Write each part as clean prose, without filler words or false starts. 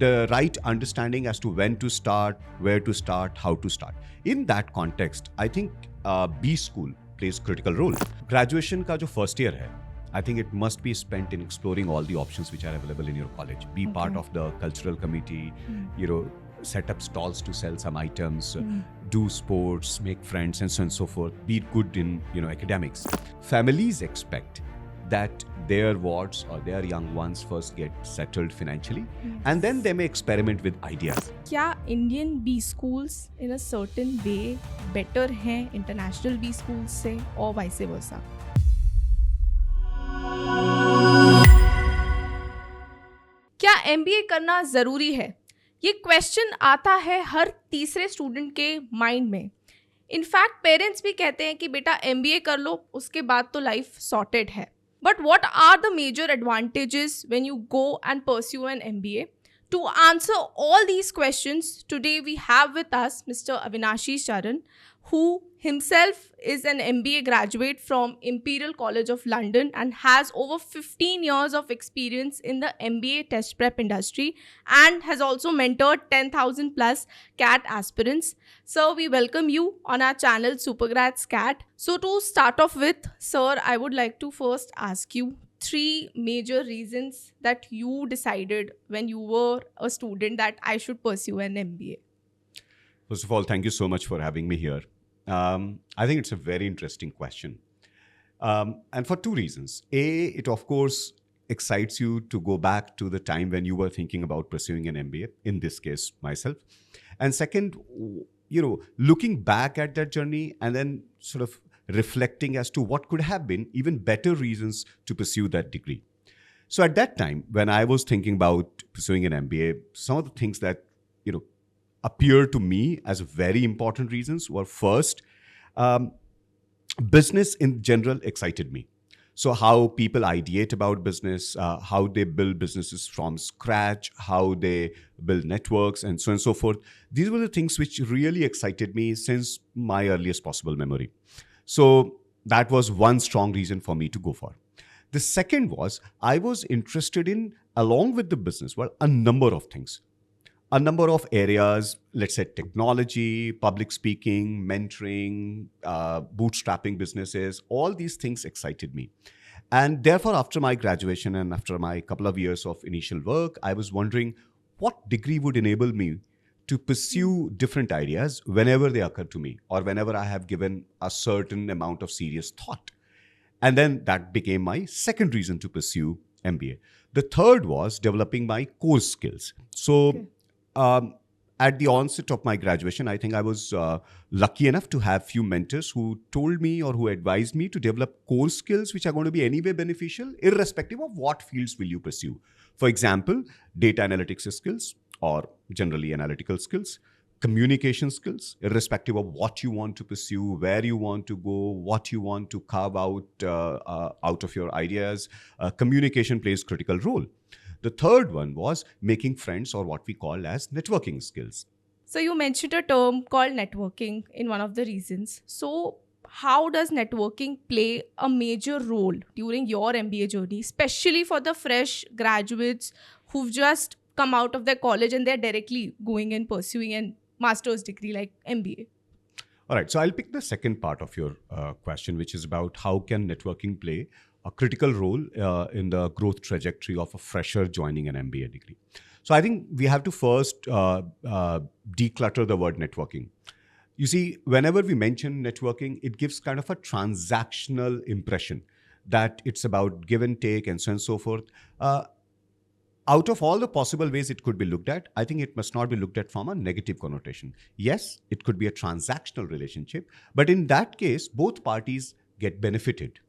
the right understanding as to when to start, where to start, how to start. In that context, I think B school plays critical role. Graduation का जो first year है, I think it must be spent in exploring all the options which are available in your college. Be part of the cultural committee, set up stalls to sell some items, do sports, make friends, and so on and so forth. Be good in academics. Families expect that their wards or their young ones first get settled financially, and then they may experiment with ideas. क्या Indian B schools in a certain way better हैं international B schools से or vice versa? क्या MBA करना ज़रूरी है? ये question आता है हर तीसरे स्टूडेंट के माइंड में. इनफैक्ट पेरेंट्स भी कहते हैं कि बेटा MBA कर लो, उसके बाद तो लाइफ सॉर्टेड है. But what are the major advantages when you go and pursue an MBA? To answer all these questions, today we have with us Mr. Avinashi Sir, who himself is an MBA graduate from Imperial College of London and has over 15 years of experience in the MBA test prep industry and has also mentored 10,000 plus CAT aspirants. Sir, we welcome you on our channel Supergrads CAT. So to start off with, sir, I would like to first ask you 3 major reasons that you decided when you were a student that I should pursue an MBA. First of all, thank you so much for having me here. I think it's a very interesting question. And for 2 reasons. A, it of course excites you to go back to the time when you were thinking about pursuing an MBA, in this case, myself. And second, looking back at that journey and then sort of reflecting as to what could have been even better reasons to pursue that degree. So at that time, when I was thinking about pursuing an MBA, some of the things that, appear to me as very important reasons were first, business in general excited me. So how people ideate about business, how they build businesses from scratch, how they build networks, and so on and so forth. These were the things which really excited me since my earliest possible memory. So that was one strong reason for me to go for. The second was I was interested in, along with the business, a number of things. A number of areas, let's say technology, public speaking, mentoring, bootstrapping businesses, all these things excited me. And therefore, after my graduation and after my couple of years of initial work, I was wondering what degree would enable me to pursue different ideas whenever they occur to me or whenever I have given a certain amount of serious thought. And then that became my second reason to pursue MBA. The third was developing my core skills. So, at the onset of my graduation, I think I was lucky enough to have few mentors who told me or who advised me to develop core skills which are going to be anyway beneficial, irrespective of what fields will you pursue. For example, data analytics skills or generally analytical skills, communication skills, irrespective of what you want to pursue, where you want to go, what you want to carve out of your ideas. Communication plays critical role. The third one was making friends, or what we call as networking skills. So you mentioned a term called networking in one of the reasons. So how does networking play a major role during your MBA journey, especially for the fresh graduates who've just come out of their college and they're directly going and pursuing a master's degree like MBA? All right, so I'll pick the second part of your question, which is about how can networking play a critical role in the growth trajectory of a fresher joining an MBA degree. So I think we have to first declutter the word networking. You see, whenever we mention networking, it gives kind of a transactional impression that it's about give and take and so on and so forth. Out of all the possible ways it could be looked at, I think it must not be looked at from a negative connotation. Yes, it could be a transactional relationship, but in that case, both parties get benefited.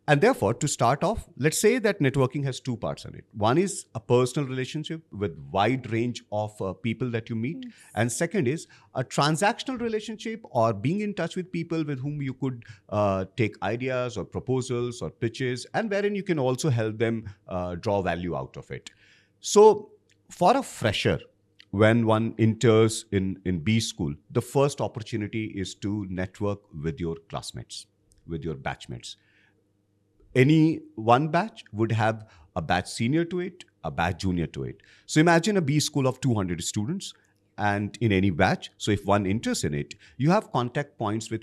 And therefore, to start off, let's say that networking has 2 parts in it. One is a personal relationship with wide range of people that you meet. Yes. And second is a transactional relationship or being in touch with people with whom you could take ideas or proposals or pitches, and wherein you can also help them draw value out of it. So for a fresher, when one enters in B school, the first opportunity is to network with your classmates, with your batchmates. Any one batch would have a batch senior to it, a batch junior to it. So imagine a B school of 200 students, and in any batch, so if one enters in it, you have contact points with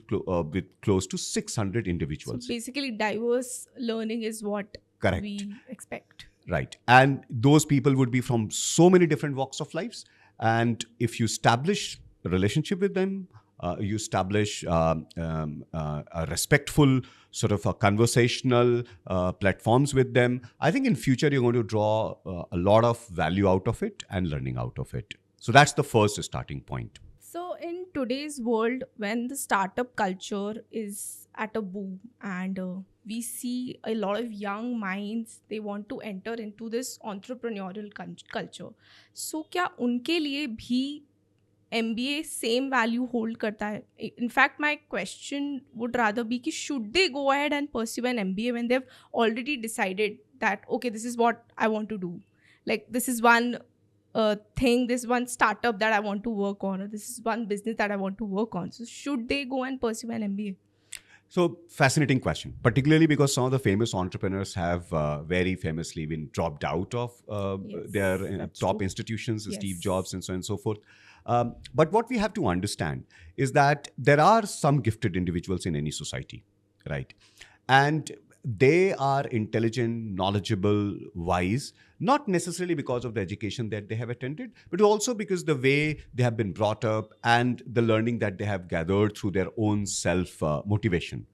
close to 600 So individuals. basically, diverse learning is what Correct. we expect. Right. And those people would be from so many different walks of lives. And if you establish a relationship with them, you establish a respectful sort of a conversational platforms with them, I think in future you're going to draw a lot of value out of it and learning out of it. So that's the first starting point. So, in today's world, when the startup culture is at a boom and we see a lot of young minds, they want to enter into this entrepreneurial culture. So, क्या उनके लिए भी MBA same value hold करता है? In fact, my question would rather be कि should they go ahead and pursue an MBA when they've already decided that, okay, this is what I want to do. Like, this is one thing, this one startup that I want to work on, or this is one business that I want to work on. So should they go and pursue an MBA? So fascinating question, particularly because some of the famous entrepreneurs have very famously been dropped out of their top institutions, Steve Jobs and so on and so forth. But what we have to understand is that there are some gifted individuals in any society, right? And they are intelligent, knowledgeable, wise, not necessarily because of the education that they have attended, but also because the way they have been brought up and the learning that they have gathered through their own self motivation.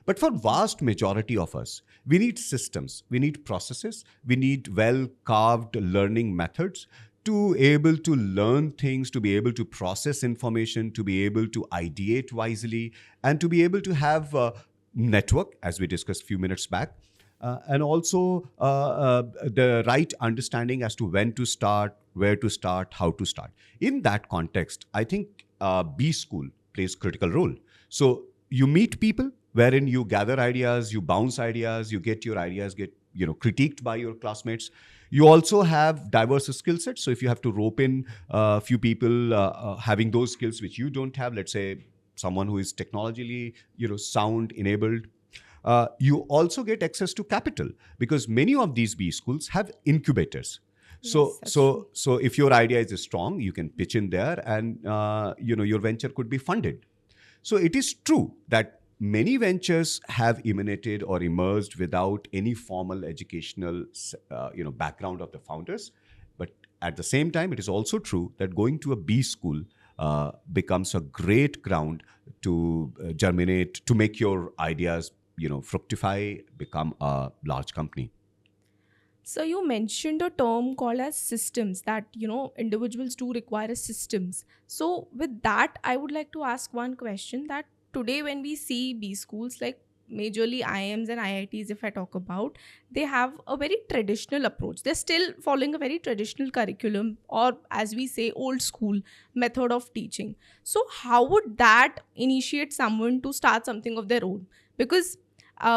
But for vast majority of us, we need systems, we need processes, we need well-carved learning methods to able to learn things, to be able to process information, to be able to ideate wisely, and to be able to have network, as we discussed a few minutes back, and also the right understanding as to when to start, where to start, how to start. In that context, I think B school plays critical role. So you meet people wherein you gather ideas, you bounce ideas, you get your ideas critiqued by your classmates. You also have diverse skill sets. So if you have to rope in a few people having those skills which you don't have, let's say someone who is technologically sound enabled, you also get access to capital because many of these B schools have incubators. So if your idea is strong, you can pitch in there and your venture could be funded. So it is true that many ventures have emanated or emerged without any formal educational background of the founders. But at the same time, it is also true that going to a B school becomes a great ground to germinate, to make your ideas fructify, become a large company. So you mentioned a term called as systems, that individuals do require systems. So with that, I would like to ask one question, that today when we see B schools, like majorly IIMs and IITs, if I talk about, they have a very traditional approach. They're still following a very traditional curriculum, or as we say, old school method of teaching. So how would that initiate someone to start something of their own? Because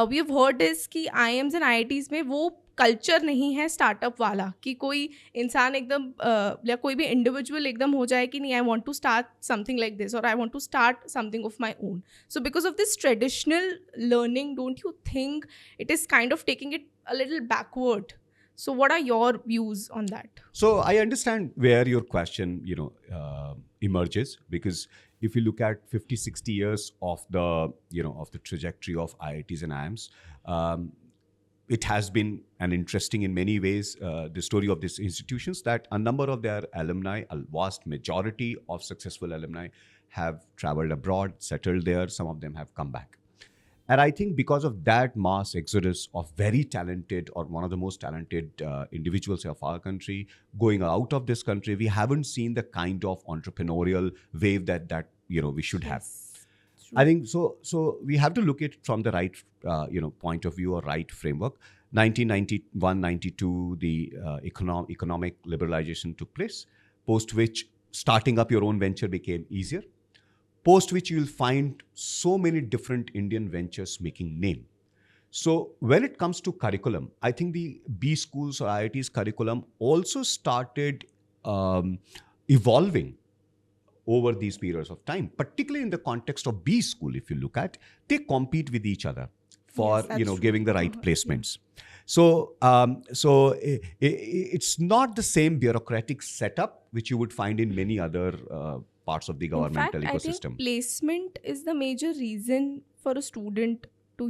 we have heard this कि IIMs and IITs में वो culture नहीं है startup वाला कि कोई इंसान एकदम या कोई भी इंडिविजुअल एकदम हो जाए कि नहीं, I want to start something like this और I want to start something of my own. So because of this traditional learning, don't you think it is kind of taking it a little backward? So what are your views on that? So I understand where your question emerges, because if you look at 50-60 years of the trajectory of IITs and IIMs, it has been an interesting in many ways the story of these institutions, that a number of their alumni, a vast majority of successful alumni, have traveled abroad, settled there. Some of them have come back. And I think because of that mass exodus of very talented, or one of the most talented individuals of our country going out of this country, we haven't seen the kind of entrepreneurial wave that we should have. True. I think so. So we have to look at it from the right point of view or right framework. 1991-92, the economic liberalization took place, post which starting up your own venture became easier. Post which you will find so many different Indian ventures making name. So when it comes to curriculum, I think the B schools or IITs curriculum also started evolving over these periods of time, particularly in the context of B school. If you look at, they compete with each other for giving the right placements. Yeah. It's not the same bureaucratic setup which you would find in many other parts of the In fact, governmental I think ecosystem. placement is the major reason for a student to,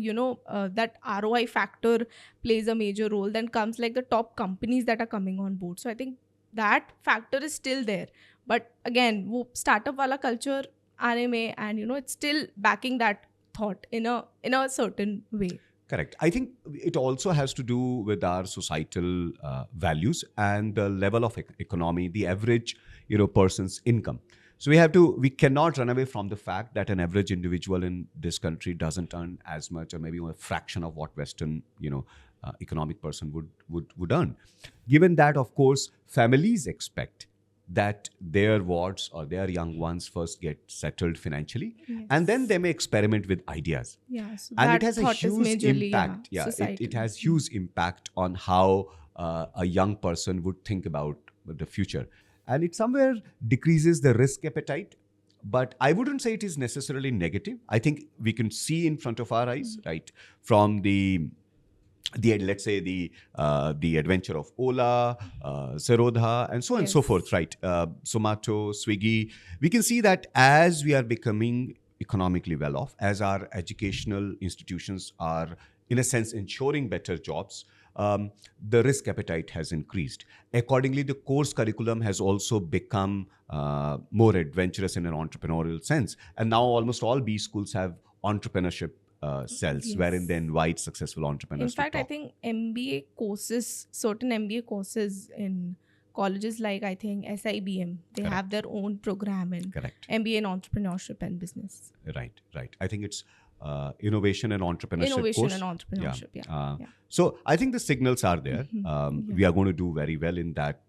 that ROI factor plays a major role. Then comes like the top companies that are coming on board. So I think that factor is still there. But again, वो startup वाला culture आने में, and it's still backing that thought in a certain way. Correct. I think it also has to do with our societal values and the level of economy, the average, person's income. So we cannot run away from the fact that an average individual in this country doesn't earn as much, or maybe a fraction of what Western, economic person would earn. Given that, of course, families expect that their wards or their young ones first get settled financially, Yes. and then they may experiment with ideas. Yeah, so And that it has a thought is huge majorly, impact. yeah, It societal. has huge impact on how a young person would think about the future. And it somewhere decreases the risk appetite. But I wouldn't say it is necessarily negative. I think we can see in front of our eyes, right, from the let's say the adventure of Ola, Zerodha, and so on and so Yes. forth, right? Zomato, Swiggy. We can see that as we are becoming economically well off, as our educational institutions are, in a sense, ensuring better jobs, the risk appetite has increased. Accordingly, the course curriculum has also become more adventurous in an entrepreneurial sense. And now almost all B schools have entrepreneurship cells, Yes. wherein they invite successful In entrepreneurs fact, to I talk. think certain MBA courses in colleges like, I think, SIBM, they Correct. have their own program in Correct. MBA in entrepreneurship and business. Right. I think it's innovation and entrepreneurship Innovation course. and entrepreneurship, yeah. Yeah. So I think the signals are there. Yeah. We are going to do very well in that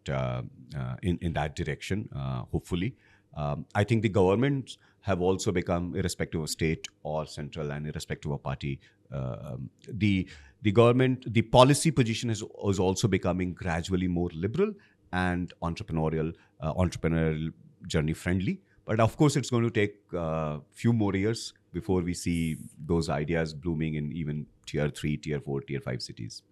in that direction, hopefully. I think the governments have also become, irrespective of state or central and irrespective of party, the government, the policy position is also becoming gradually more liberal and entrepreneurial journey friendly. But of course, it's going to take a few more years before we see those ideas blooming in even tier 3, tier 4, tier 5 cities.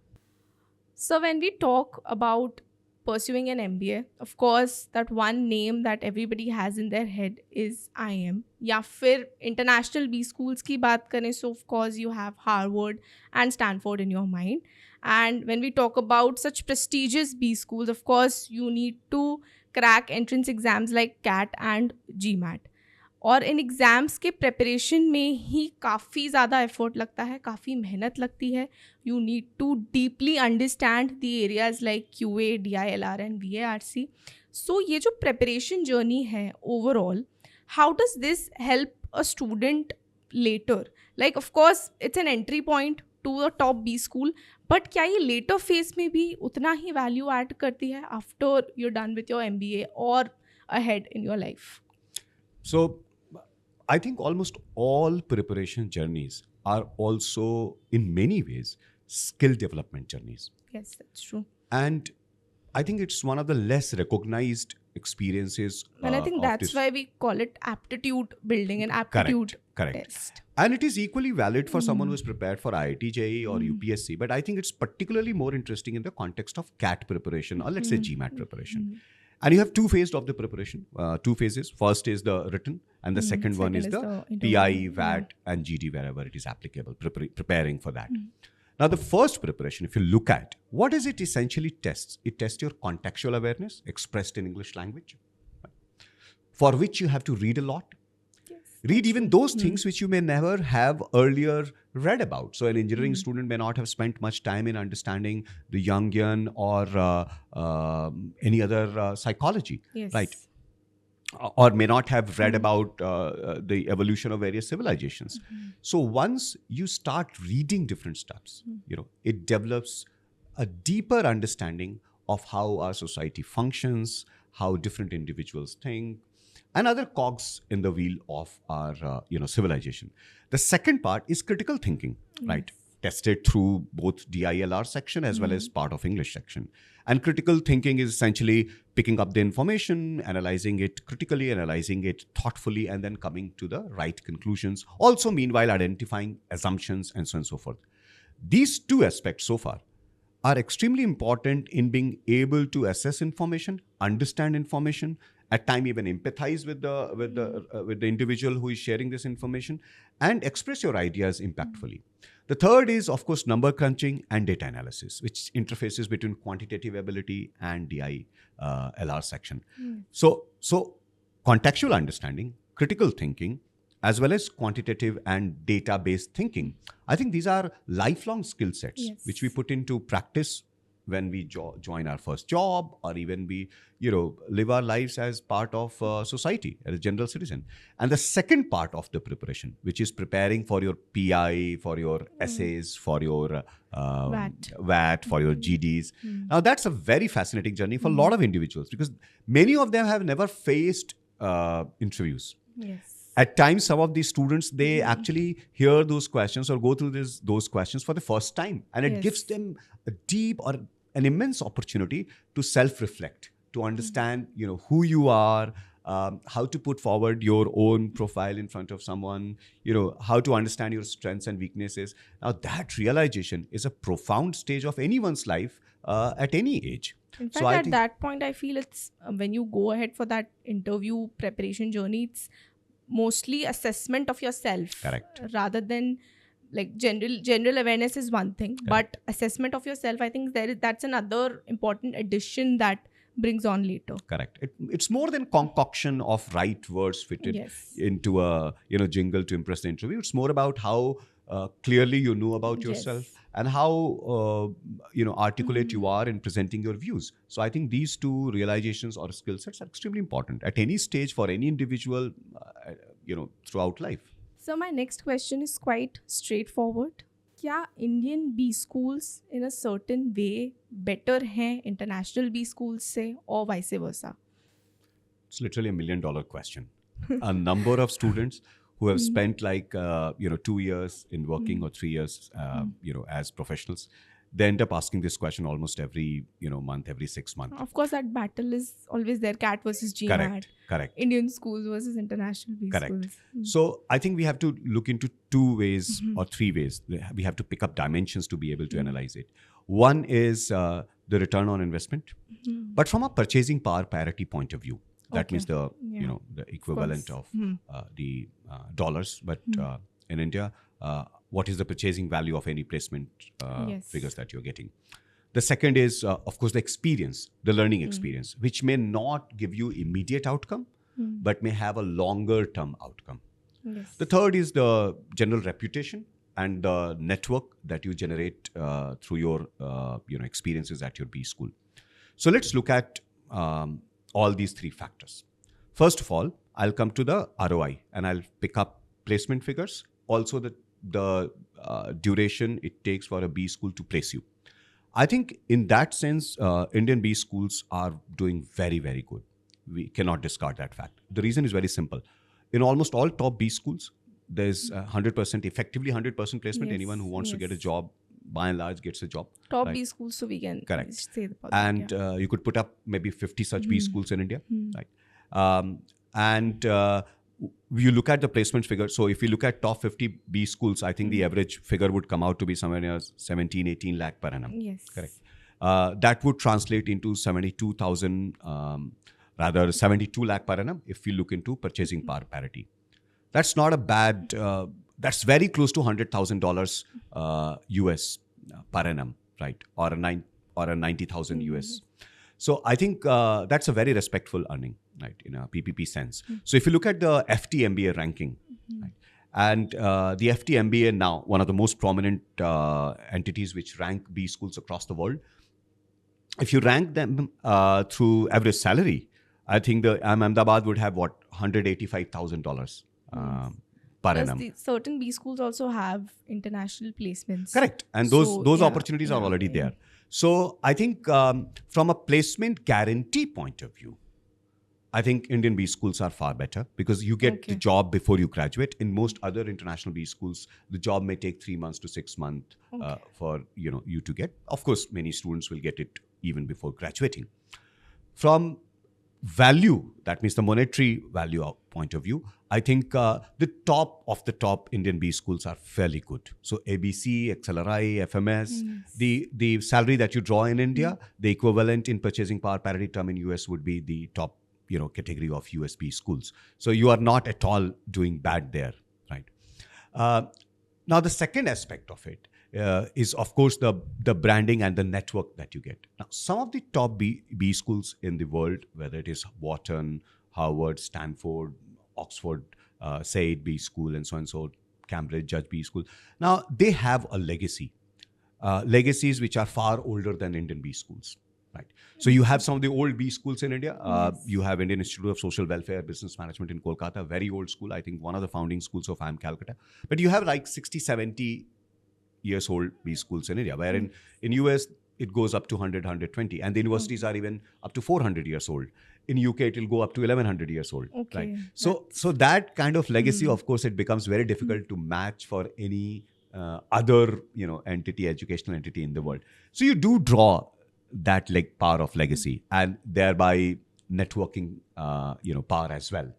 So when we talk about pursuing an MBA, of course, that one name that everybody has in their head is IIM. या फिर international B schools की बात करें, so of course you have Harvard and Stanford in your mind. And when we talk about such prestigious B schools, of course, you need to crack entrance exams like CAT and GMAT. और इन exams के preparation में ही काफ़ी ज़्यादा effort लगता है, काफ़ी मेहनत लगती है. You need to deeply understand the areas like QA, DILR and VARC. So ये जो प्रेपरेशन जर्नी है overall, how does this help a student later? Like of course it's an entry point to a top B school, but क्या ये later phase में भी उतना ही value add करती है after you done with your MBA और ahead in your life? So I think almost all preparation journeys are also, in many ways, skill development journeys. Yes, that's true. And I think it's one of the less recognized experiences. And I think of that's this. why we call it aptitude building and aptitude Correct. test. And it is equally valid for someone who is prepared for IIT, JEE or UPSC. But I think it's particularly more interesting in the context of CAT preparation or let's say GMAT preparation. And you have two phases of the preparation, two phases. First is the written, and the second one is the interview. PI, VAT, and GD, wherever it is applicable, preparing for that. Now, the first preparation, if you look at, what does it essentially tests? It tests your contextual awareness expressed in English language, for which you have to read a lot. Read even those things which you may never have earlier read about. So an engineering student may not have spent much time in understanding the Jungian or any other psychology, Yes. right? Or may not have read about the evolution of various civilizations. So once you start reading different stuffs, it develops a deeper understanding of how our society functions, how different individuals think, and other cogs in the wheel of our civilization. The second part is critical thinking, right? Tested through both DILR section as well as part of English section. And critical thinking is essentially picking up the information, analyzing it critically, analyzing it thoughtfully, and then coming to the right conclusions. Also, meanwhile, identifying assumptions and so on and so forth. These two aspects so far are extremely important in being able to assess information, understand information, at time even empathize with the individual who is sharing this information, and express your ideas impactfully. The third is, of course, number crunching and data analysis, which interfaces between quantitative ability and DI LR section. So contextual understanding, critical thinking, as well as quantitative and data-based thinking. I think these are lifelong skill sets Yes. which we put into practice when we join our first job, or even we, live our lives as part of society, as a general citizen. And the second part of the preparation, which is preparing for your PI, for your essays, for your VAT, for your GDs. Now, that's a very fascinating journey for a lot of individuals, because many of them have never faced interviews. Yes. At times, some of these students, they actually hear those questions or go through those questions for the first time. And it Yes. gives them a deep or an immense opportunity to self-reflect, to understand, who you are, how to put forward your own profile in front of someone, how to understand your strengths and weaknesses. Now, that realization is a profound stage of anyone's life at any age. In So fact, I at think- that point, I feel it's when you go ahead for that interview preparation journey, it's mostly assessment of yourself. Correct. Rather than like general awareness is one thing, but assessment of yourself, I think that's another important addition that brings on later. Correct. It's more than concoction of right words fitted Yes. into a jingle to impress the interview. It's more about how clearly you know about yourself, Yes. and how articulate you are in presenting your views. So I think these two realizations or skill sets are extremely important at any stage for any individual, throughout life. So my next question is quite straightforward. क्या Indian B schools in a certain way better हैं international B schools से और vice versa? It's literally $1 million question. A number of students who have spent 2 years in working or 3 years, as professionals, they end up asking this question almost every, month, every 6 months. Of course, that battle is always there. CAT versus GMAT. Correct. Indian schools versus international B Correct. schools. So I think we have to look into 2 ways or 3 ways. We have to pick up dimensions to be able to analyze it. One is the return on investment, but from a purchasing power parity point of view. That Okay. means the Yeah. the equivalent of the dollars. But in India, what is the purchasing value of any placement Yes. figures that you're getting? The second is, of course, the experience, the learning experience, which may not give you immediate outcome, but may have a longer term outcome. Yes. The third is the general reputation and the network that you generate through your experiences at your B school. So let's look at all these 3 factors. First of all, I'll come to the ROI and I'll pick up placement figures. Also the duration it takes for a B school to place you. I think in that sense, Indian B schools are doing very, very good. We cannot discard that fact. The reason is very simple. In almost all top B schools, there's 100%, effectively 100% placement. Yes, Anyone who wants to get a yes. job, by and large, gets a job. Top right? B schools, so we can Correct. say the positive, And you could put up maybe 50 such B schools in India, right? And you look at the placement figure. So if you look at top 50 B schools, I think the average figure would come out to be somewhere near 17-18 lakh per annum. Yes. Correct. That would translate into 72 lakh per annum if you look into purchasing power parity. That's not a bad, that's very close to $100,000 US per annum, right? Or a 90,000 US. So I think that's a very respectful earning, right, in a PPP sense. So if you look at the FT-MBA ranking, right, and the FT-MBA now, one of the most prominent entities which rank B schools across the world, if you rank them through average salary, I think the Ahmedabad would have $185,000 per Plus, annum. certain B schools also have international placements. Correct. And So, those yeah, opportunities are yeah, already yeah. there. So I think from a placement guarantee point of view, I think Indian B schools are far better because you get the job before you graduate. In most other international B schools, the job may take 3 months to 6 months for you to get. Of course, many students will get it even before graduating. From value, that means the monetary value point of view, I think the top of the top Indian B schools are fairly good. So ABC, XLRI, FMS, the salary that you draw in India, the equivalent in purchasing power parity term in US would be the top category of USB schools. So you are not at all doing bad there, right? Now the second aspect of it is of course the branding and the network that you get. Now some of the top B schools in the world, whether it is Wharton, Harvard, Stanford, Oxford, Said B School, and so on and so, Cambridge, Judge B School. Now they have a legacy, legacies which are far older than Indian B schools. Right. So you have some of the old B schools in India. You have Indian Institute of Social Welfare, Business Management in Kolkata, very old school. I think one of the founding schools of IIM Calcutta. But you have like 60, 70 years old B schools in India, where in US it goes up to 100, 120. And the universities are even up to 400 years old. In UK, it will go up to 1100 years old. Okay. Right? So that kind of legacy, of course, it becomes very difficult to match for any other entity, educational entity in the world. So you do draw that power of legacy and thereby networking power as well.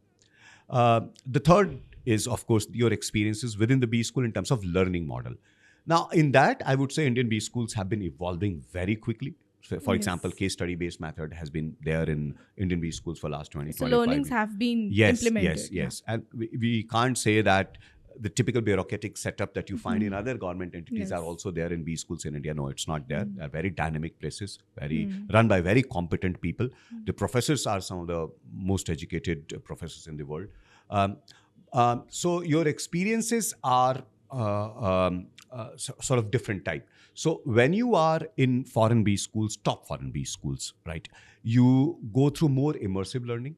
The third is of course your experiences within the B school in terms of learning model. Now in that I would say Indian B schools have been evolving very quickly. So for example, case study based method has been there in Indian B schools for last 20, so 25 learnings years. have been Yes, implemented. yes. And we can't say that the typical bureaucratic setup that you find in other government entities are also there in B schools in India. No, it's not there. They're very dynamic places, run by very competent people. The professors are some of the most educated professors in the world. So your experiences are sort of different type. So when you are in foreign B schools, top foreign B schools, right, you go through more immersive learning.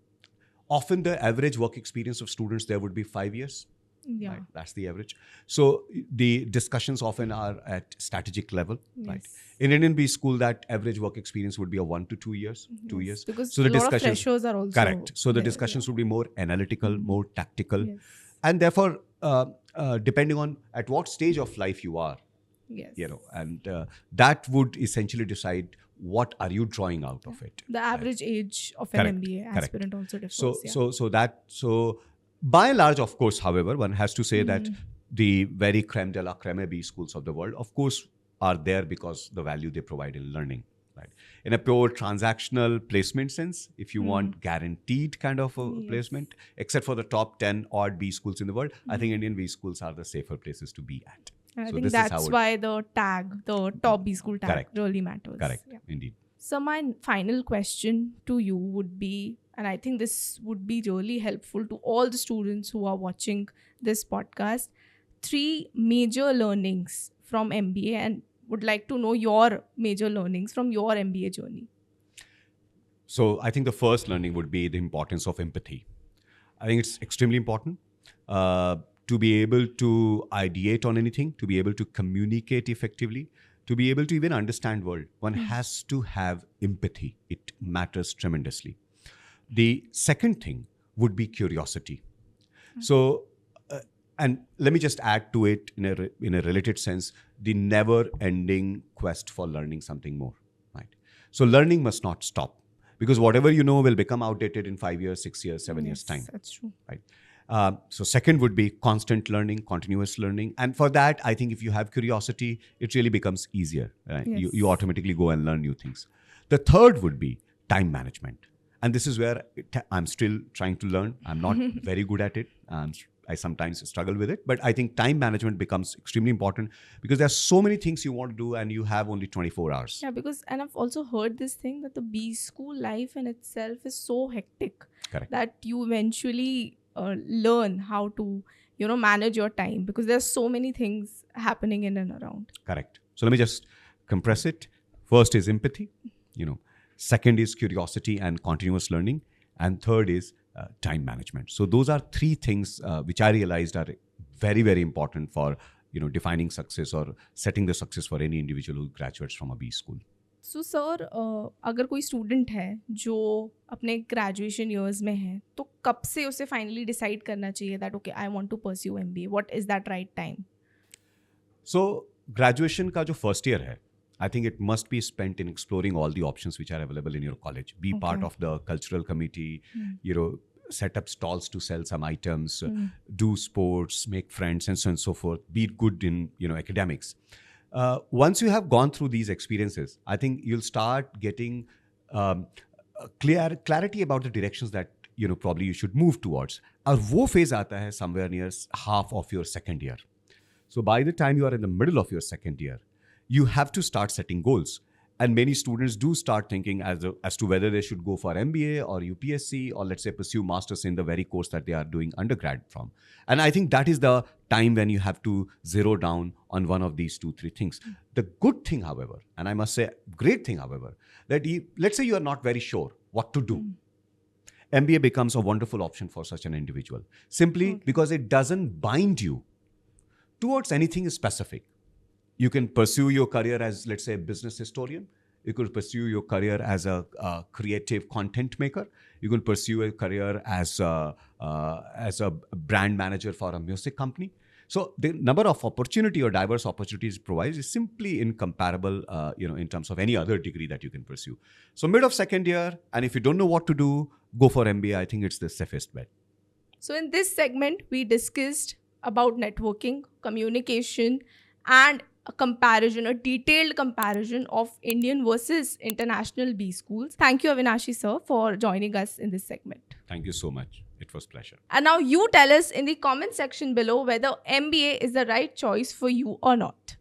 Often the average work experience of students there would be 5 years. Yeah. Right? That's the average. So the discussions often are at strategic level. Yes. Right? In Indian B school, that average work experience would be a 1 to 2 years. 2 years. Because so the a lot of discussions freshers are also correct. So the there, discussions would be more analytical, more tactical, Yes. and therefore depending on at what stage of life you are, Yes. and that would essentially decide what are you drawing out of it. The average age of Correct, an MBA correct. aspirant also differs. So by and large, of course, however, one has to say that the very creme de la creme B schools of the world, of course, are there because the value they provide in learning. Right? In a pure transactional placement sense, if you want guaranteed kind of a placement, except for the top 10 odd B schools in the world, I think Indian B schools are the safer places to be at. And I So think this is how that's it- why the top B school tag Correct. really matters. Correct, Yeah. indeed. So my final question to you would be, and I think this would be really helpful to all the students who are watching this podcast, 3 major learnings from MBA, and would like to know your major learnings from your MBA journey. So I think the first learning would be the importance of empathy. I think it's extremely important to be able to ideate on anything, to be able to communicate effectively, to be able to even understand world. One has to have empathy. It matters tremendously. The second thing would be curiosity. So, and let me just add to it in a related sense, the never-ending quest for learning something more. Right. So learning must not stop because whatever you know will become outdated in 5 years, 6 years, 7 years time. That's true. Right. So second would be constant learning, continuous learning. And for that, I think if you have curiosity, it really becomes easier. Right? Yes. You automatically go and learn new things. The third would be time management. And this is where I'm still trying to learn. I'm not very good at it. I sometimes struggle with it. But I think time management becomes extremely important because there's so many things you want to do and you have only 24 hours. Yeah, because, and I've also heard this thing that the B school life in itself is so hectic. Correct. That you eventually learn how to, manage your time because there's so many things happening in and around. Correct. So let me just compress it. First is empathy, Second is curiosity and continuous learning. And third is time management. So those are 3 things which I realized are very, very important for, defining success or setting the success for any individual who graduates from a B school. So sir अगर कोई student है जो अपने graduation years में है तो कब से उसे फाइनली डिसाइड करना चाहिए that okay I want to pursue MBA what is that right time? So graduation का जो फर्स्ट ईयर है, I think it must be spent in exploring all the options which are available in your college. Be part of the cultural committee, set up stalls to sell some items, do sports, make friends, and so on and so forth. Be good in academics. Once you have gone through these experiences, I think you'll start getting clarity about the directions that probably you should move towards. और वो phase आता है somewhere near half of your second year. So by the time you are in the middle of your second year, you have to start setting goals. And many students do start thinking as to whether they should go for MBA or UPSC or let's say pursue masters in the very course that they are doing undergrad from. And I think that is the time when you have to zero down on one of these 2-3 things. The good thing, however, and I must say great thing, however, that let's say you are not very sure what to do. MBA becomes a wonderful option for such an individual simply because it doesn't bind you towards anything specific. You can pursue your career as, let's say, a business historian. You could pursue your career as a creative content maker. You can pursue a career as a brand manager for a music company. So the number of opportunity or diverse opportunities provided is simply incomparable, in terms of any other degree that you can pursue. So mid of second year, and if you don't know what to do, go for MBA. I think it's the safest bet. So in this segment, we discussed about networking, communication, and a detailed comparison of Indian versus international B schools. Thank you, Avinashi Sir, for joining us in this segment. Thank you so much. It was a pleasure. And now you tell us in the comment section below whether MBA is the right choice for you or not.